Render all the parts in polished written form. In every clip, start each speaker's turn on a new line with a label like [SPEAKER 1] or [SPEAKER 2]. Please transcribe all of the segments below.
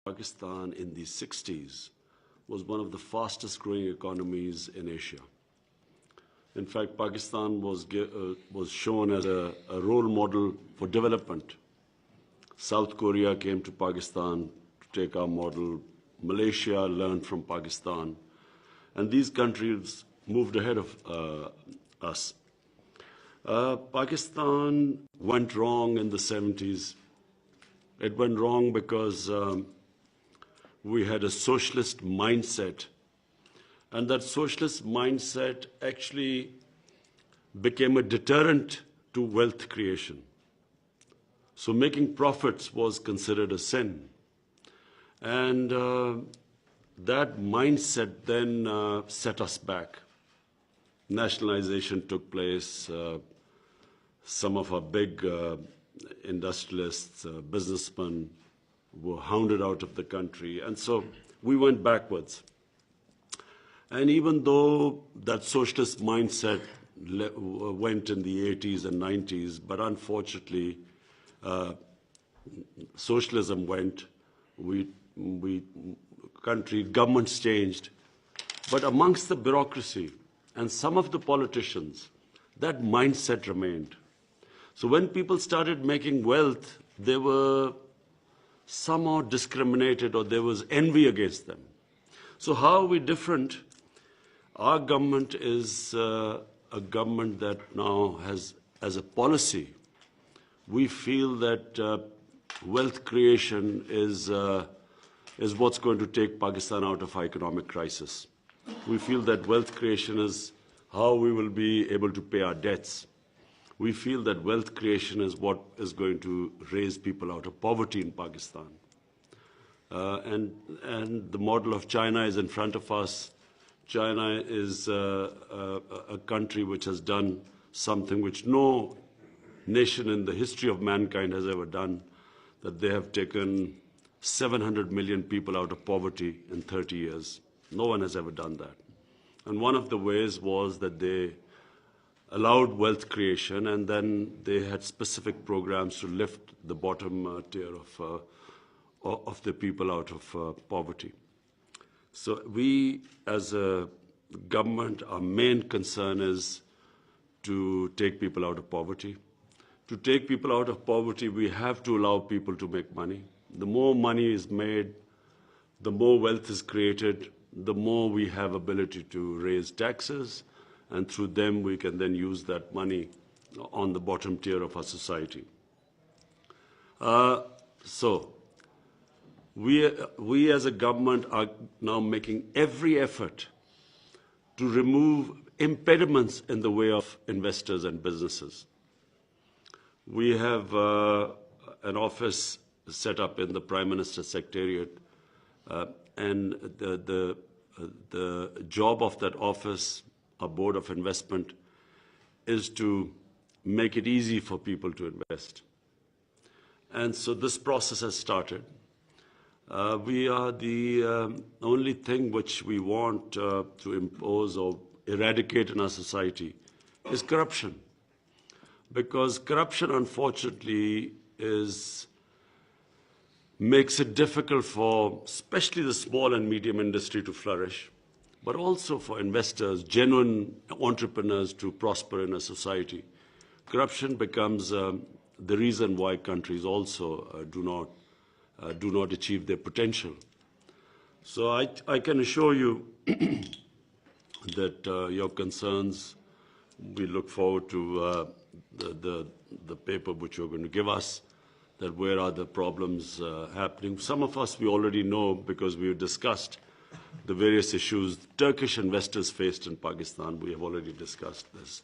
[SPEAKER 1] Pakistan in the 60s was one of the fastest growing economies in Asia. In fact, Pakistan was shown as a role model for development. South Korea came to Pakistan to take our model. Malaysia learned from Pakistan. And these countries moved ahead of us. Pakistan went wrong in the 70s. It went wrong because we had a socialist mindset. And that socialist mindset actually became a deterrent to wealth creation. So making profits was considered a sin. And that mindset then set us back. Nationalization took place. Some of our big industrialists, businessmen were hounded out of the country. And so we went backwards. And even though that socialist mindset went in the 80s and 90s, but unfortunately, socialism went, governments changed. But amongst the bureaucracy and some of the politicians, that mindset remained. So when people started making wealth, they were somehow discriminated or there was envy against them. So how are we different? Our government is a government that now has, as a policy, we feel that wealth creation is what's going to take Pakistan out of our economic crisis. We feel that wealth creation is how we will be able to pay our debts. We feel that wealth creation is what is going to raise people out of poverty in Pakistan. And the model of China is in front of us. China is a country which has done something which no nation in the history of mankind has ever done, that they have taken 700 million people out of poverty in 30 years. No one has ever done that. And one of the ways was that they allowed wealth creation, and then they had specific programs to lift the bottom tier of the people out of poverty. So we, as a government, our main concern is to take people out of poverty. To take people out of poverty, we have to allow people to make money. The more money is made, the more wealth is created, the more we have ability to raise taxes, and through them we can then use that money on the bottom tier of our society. So we as a government are now making every effort to remove impediments in the way of investors and businesses. We have an office set up in the Prime Minister's Secretariat, and the job of that office, a board of investment, is to make it easy for people to invest. And so this process has started. We are the only thing which we want to impose or eradicate in our society is corruption. Because corruption, unfortunately, makes it difficult for especially the small and medium industry to flourish, but also for investors, genuine entrepreneurs to prosper in a society. Corruption becomes the reason why countries also do not achieve their potential. So I can assure you that your concerns, we look forward to the paper which you're going to give us, that where are the problems happening. Some of us we already know because we've discussed the various issues Turkish investors faced in Pakistan. We have already discussed this.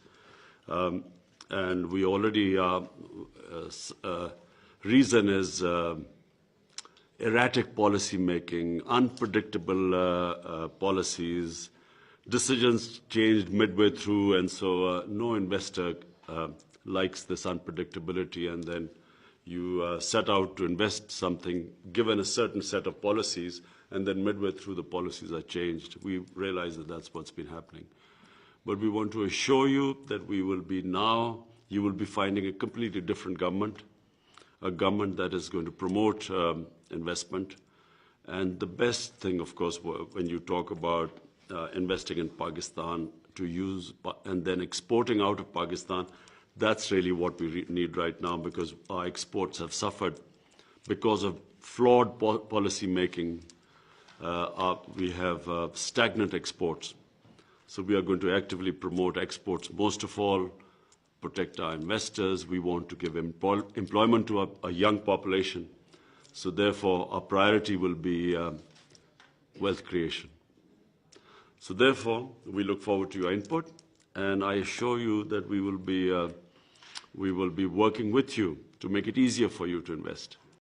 [SPEAKER 1] And we already, reason is erratic policy making, unpredictable policies, decisions changed midway through, and so no investor likes this unpredictability, and then you set out to invest something given a certain set of policies, and then midway through the policies are changed. We realize that that's what's been happening. But we want to assure you that we will be now, you will be finding a completely different government, a government that is going to promote investment And the best thing, of course, when you talk about investing in Pakistan to use and then exporting out of Pakistan, that's really what we need right now, because our exports have suffered because of flawed policy making. We have stagnant exports. So we are going to actively promote exports. Most of all, protect our investors. We want to give employment to a young population. So therefore, our priority will be wealth creation. So therefore, we look forward to your input, and I assure you that we will be working with you to make it easier for you to invest.